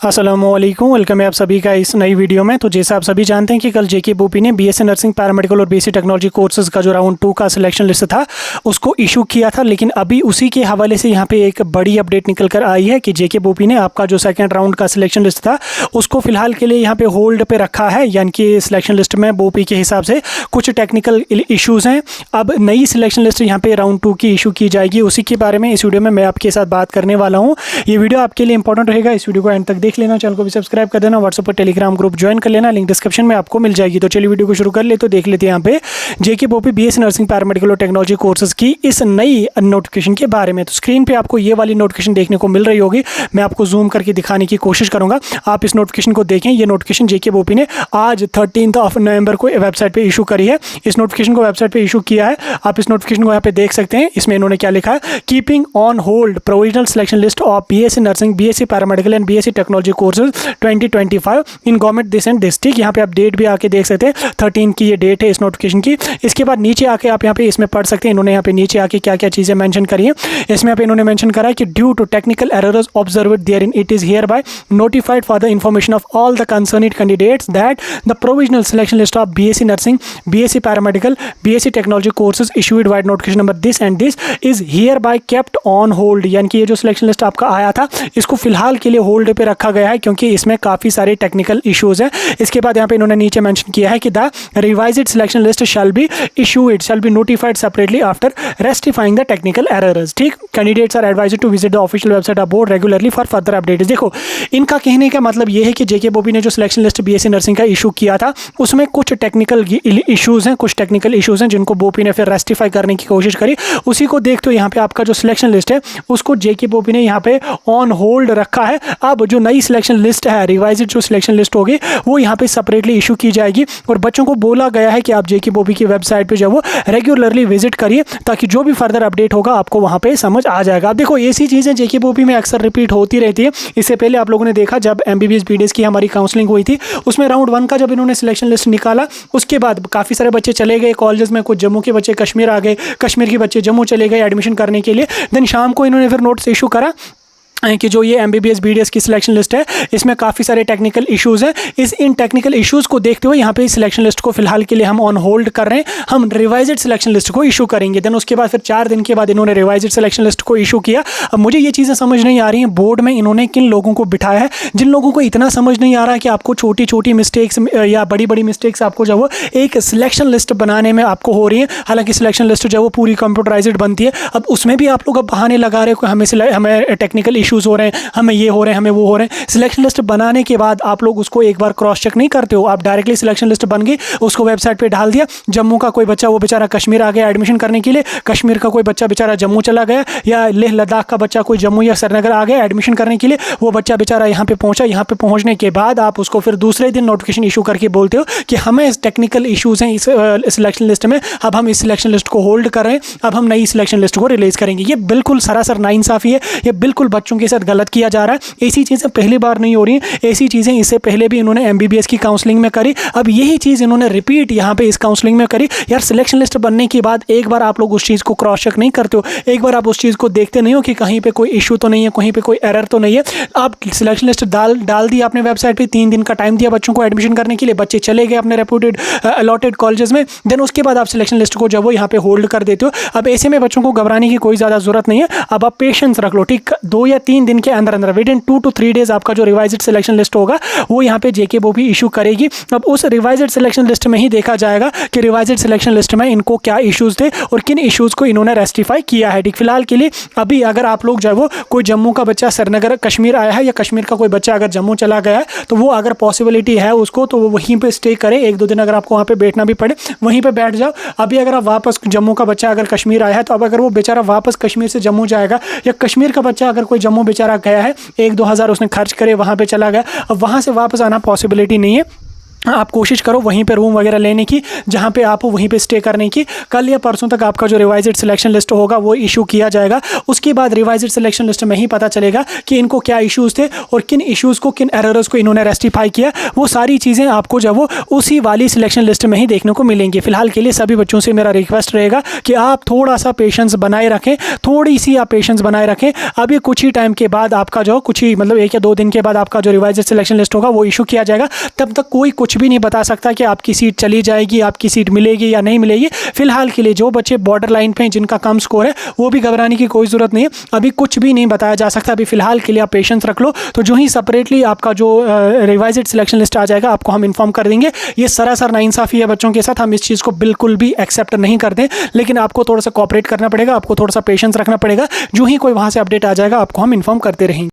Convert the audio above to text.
अस्सलामुअलैकुम, वेलकम है आप सभी का इस नई वीडियो में। तो जैसा आप सभी जानते हैं कि कल जेके बोपी ने बीएससी नर्सिंग पैरामेडिकल और बीएससी टेक्नोलॉजी कोर्सेज का जो राउंड 2 का सिलेक्शन लिस्ट था उसको इशू किया था, लेकिन अभी उसी के हवाले से यहाँ पे एक बड़ी अपडेट निकल कर आई है कि जेके बोपी ने आपका जो सेकंड राउंड का सिलेक्शन लिस्ट था उसको फिलहाल के लिए यहाँ पे होल्ड पे रखा है। यानी कि सिलेक्शन लिस्ट में बोपी के हिसाब से कुछ टेक्निकल इशूज़ हैं। अब नई सिलेक्शन लिस्ट यहाँ पे राउंड 2 की इशू की जाएगी, उसी के बारे में इस वीडियो में मैं आपके साथ बात करने वाला हूँ। ये वीडियो आपके लिए इंपॉर्टेंट रहेगा, इस वीडियो को एंड तक देख लेना, चैनल को भी सब्सक्राइब कर देना, व्हाट्सएप पर टेलीग्राम ग्रुप ज्वाइन कर लेना, लिंक डिस्क्रिप्शन में आपको मिल जाएगी। तो चलिए वीडियो को शुरू कर ले। तो देख लेते हैं यहाँ पे जेके बोपी बीएससी नर्सिंग पैरामेडिकल और टेक्नोलॉजी कोर्सेज की इस नई नोटिफिकेशन के बारे में। तो स्क्रीन पे आपको ये वाली नोटिफिकेशन देखने को मिल रही होगी, मैं आपको जूम करके दिखाने की कोशिश करूंगा, आप इस नोटिफिकेशन को देखें। ये नोटिफिकेशन जेके बोपी ने आज 13 नवंबर को वेबसाइट पे इशू करी है। इस नोटिफिकेशन को वेबसाइट पे इशू किया है, आप इस नोटिफिकेशन को यहाँ पे देख सकते हैं। इसमें इन्होंने क्या लिखा है, keeping on hold provisional selection list of BSc nursing, BSc paramedical and BSc technology courses 2025 in government this and district. यहाँ पे आप डेट भी आके देख सकते हैं, 13 की ये डेट है इस नोटिफिकेशन की। इसके बाद नीचे आके आप यहाँ पे इसमें पढ़ सकते हैं, इन्होंने यहाँ पे नीचे आके क्या क्या चीज़ें मेंशन करी हैं। इसमें यहाँ पे इन्होंने मेंशन करा है कि due to technical errors observed therein it is hereby notified for the information of all the concerned candidates that the provisional selection list of BSc nursing, BSc paramedical, BSc technology courses issued by notification number this and this is hereby kept on hold. यानी कि ये जो selection list आपका आया था इसको फिलहाल के लिए होल्ड पे रखा गया है, क्योंकि इसमें काफ़ी सारे टेक्निकल इश्यूज हैं। इसके बाद यहाँ पे इन्होंने नीचे मेंशन किया है कि the revised selection list shall be notified separately after rectifying the technical errors. ठीक, candidates are advised to visit the official website of board regularly for further updates. देखो, इनका कहने का मतलब ये है कि जेके बोपी ने जो सिलेक्शन लिस्ट बीएससी नर्सिंग का इशू किया था उसमें कुछ टेक्निकल इश्यूज हैं, कुछ टेक्निकल इश्यूज हैं जिनको बोपी ने फिर रेक्टिफाई करने की कोशिश करी। उसी को देखते हुए यहाँ पे आपका जो सिलेक्शन लिस्ट है उसको जेके बोपी ने यहाँ पे ऑन होल्ड रखा है। अब जो नई सिलेक्शन लिस्ट है, रिवाइज्ड जो सिलेक्शन लिस्ट होगी वो यहाँ पे सेपरेटली इशू की जाएगी, और बच्चों को बोला गया है कि आप जेके बोपी की वेबसाइट पे जो वो रेगुलरली विजिट करिए, ताकि जो भी फर्दर अपडेट होगा आपको वहाँ पे समझ आ जाएगा। अब देखो, ऐसी चीज़ें जेके बोपी में अक्सर रिपीट होती रहती है। इससे पहले आप लोगों ने देखा जब एमबीबीएस बीडीएस की हमारी काउंसलिंग हुई थी, उसमें राउंड 1 का जब इन्होंने सिलेक्शन लिस्ट निकाला उसके बाद काफ़ी सारे बच्चे चले गए कॉलेजेस में, कुछ जम्मू के बच्चे कश्मीर आ गए, कश्मीर के बच्चे जम्मू चले गए एडमिशन करने के लिए। देन शाम को इन्होंने फिर नोट्स इशू करा कि जो ये एमबीबीएस बीडीएस की सिलेक्शन लिस्ट है इसमें काफ़ी सारे टेक्निकल इश्यूज हैं। इन टेक्निकल इश्यूज़ को देखते हुए यहाँ पे सिलेक्शन लिस्ट को फिलहाल के लिए हम ऑन होल्ड कर रहे हैं, हम रिवाइज्ड सिलेक्शन लिस्ट को इशू करेंगे। देन उसके बाद फिर 4 दिन के बाद इन्होंने रिवाइज्ड सिलेक्शन लिस्ट को इशू किया। अब मुझे ये चीज़ें समझ नहीं आ रही हैं, बोर्ड में इन्होंने किन लोगों को बिठाया है, जिन लोगों को इतना समझ नहीं आ रहा है कि आपको छोटी छोटी मिस्टेक्स या बड़ी बड़ी मिस्टेक्स आपको जो वो एक सिलेक्शन लिस्ट बनाने में आपको हो रही है। हालांकि सिलेक्शन लिस्ट जो वो पूरी कंप्यूटराइज्ड बनती है, अब उसमें भी आप लोग अब बहाने लगा रहे हो कि हमें टेक्निकल इशूज़ हो रहे हैं, हमें ये हो रहे हैं, हमें वो हो रहे हैं। सिलेक्शन लिस्ट बनाने के बाद आप लोग उसको एक बार क्रॉस चेक नहीं करते हो, आप डायरेक्टली सिलेक्शन लिस्ट बन गई उसको वेबसाइट पे डाल दिया। जम्मू का कोई बच्चा वो बेचारा कश्मीर आ गया एडमिशन करने के लिए, कश्मीर का कोई बच्चा बेचारा जम्मू चला गया, या लेह लद्दाख का बच्चा कोई जम्मू या श्रीनगर आ गया एडमिशन करने के लिए, वो बच्चा बेचारा यहाँ पे पहुँचा। यहाँ पे पहुँचने के बाद आप उसको फिर दूसरे दिन नोटिफिकेशन इशू करके बोलते हो कि हमें इस टेक्निकल इशूज़ हैं इस सिलेक्शन लिस्ट में, अब हम इस सिलेक्शन लिस्ट को होल्ड कर रहे हैं, अब हम नई सिलेक्शन लिस्ट को रिलीज़ करेंगे। ये बिल्कुल सरासर नाइंसाफ़ी है, ये बिल्कुल बच्चों के साथ गलत किया जा रहा है। ऐसी चीज़ें पहली बार नहीं हो रही हैं, ऐसी चीज़ें इससे पहले भी इन्होंने एमबीबीएस की काउंसलिंग में करी, अब यही चीज़ इन्होंने रिपीट यहाँ पे इस काउंसलिंग में करी। यार, सिलेक्शन लिस्ट बनने के बाद एक बार आप लोग उस चीज़ को क्रॉस चेक नहीं करते हो, एक बार आप उस चीज़ को देखते नहीं हो कि कहीं पे कोई इशू तो नहीं है, कहीं पे कोई एरर तो नहीं है। आप सिलेक्शन लिस्ट डाल दी आपने वेबसाइट पर, 3 दिन का टाइम दिया बच्चों को एडमिशन करने के लिए, बच्चे चले गए अपने रेप्यूटेड अलॉटेड कॉलेजेस में। देन उसके बाद आप सिलेक्शन लिस्ट को जब वो यहाँ पे होल्ड कर देते हो। अब ऐसे में बच्चों को घबराने की कोई ज़्यादा जरूरत नहीं है, अब आप पेशेंस रख लो। ठीक, 2 या 3 दिन के अंदर विद इन 2 to 3 डेज आपका जो रिवाइज्ड सिलेक्शन लिस्ट होगा वो यहाँ पे जेके बोपी इशू करेगी। अब उस रिवाइज्ड सिलेक्शन लिस्ट में ही देखा जाएगा कि रिवाइज्ड सिलेक्शन लिस्ट में इनको क्या इश्यूज थे और किन इश्यूज़ को इन्होंने रेक्टिफाई किया है। ठीक, फिलहाल के लिए अभी अगर आप लोग जो है वो कोई जम्मू का बच्चा श्रीनगर कश्मीर आया है, या कश्मीर का कोई बच्चा अगर जम्मू चला गया है, तो वो अगर पॉसिबिलिटी है उसको तो वो वहीं पर स्टे करे 1-2 दिन, अगर आपको वहाँ पर बैठना भी पड़े वहीं पर बैठ जाओ। अभी अगर आप वापस जम्मू का बच्चा अगर कश्मीर आया है, तो अब अगर वो बेचारा वापस कश्मीर से जम्मू जाएगा, या कश्मीर का बच्चा अगर कोई जम्मू बेचारा गया है 1-2 हज़ार उसने खर्च करे वहाँ पे चला गया, अब वहाँ से वापस आना पॉसिबिलिटी नहीं है। आप कोशिश करो वहीं पे रूम वगैरह लेने की, जहाँ पे आप वहीं पे स्टे करने की। कल या परसों तक आपका जो रिवाइज्ड सिलेक्शन लिस्ट होगा वो इशू किया जाएगा। उसके बाद रिवाइज्ड सिलेक्शन लिस्ट में ही पता चलेगा कि इनको क्या इश्यूज़ थे और किन इश्यूज़ को, किन एरर्स को इन्होंने रेक्टिफाई किया। वो सारी चीज़ें आपको जब वो उसी वाली सिलेक्शन लिस्ट में ही देखने को मिलेंगी। फिलहाल के लिए सभी बच्चों से मेरा रिक्वेस्ट रहेगा कि आप थोड़ा सा पेशेंस बनाए रखें, थोड़ी सी आप पेशेंस बनाए रखें। अभी कुछ ही टाइम के बाद आपका जो कुछ ही मतलब 1 या 2 दिन के बाद आपका जो रिवाइज्ड सिलेक्शन लिस्ट होगा वो इशू किया जाएगा। तब तक कोई कुछ भी नहीं बता सकता कि आपकी सीट चली जाएगी, आपकी सीट मिलेगी या नहीं मिलेगी। फिलहाल के लिए जो बच्चे बॉर्डर लाइन पे हैं, जिनका कम स्कोर है, वो भी घबराने की कोई ज़रूरत नहीं है। अभी कुछ भी नहीं बताया जा सकता। अभी फिलहाल के लिए आप पेशेंस रख लो। तो जो ही सेपरेटली आपका जो रिवाइज्ड सिलेक्शन लिस्ट आ जाएगा आपको हम इन्फॉर्म कर देंगे। ये सरासर नाइंसाफ़ी है बच्चों के साथ, हम इस चीज़ को बिल्कुल भी एक्सेप्ट नहीं करते। लेकिन आपको थोड़ा सा कोऑपरेट करना पड़ेगा, आपको थोड़ा सा पेशेंस रखना पड़ेगा। जो ही कोई वहाँ से अपडेट आ जाएगा आपको हम इन्फॉर्म करते रहेंगे।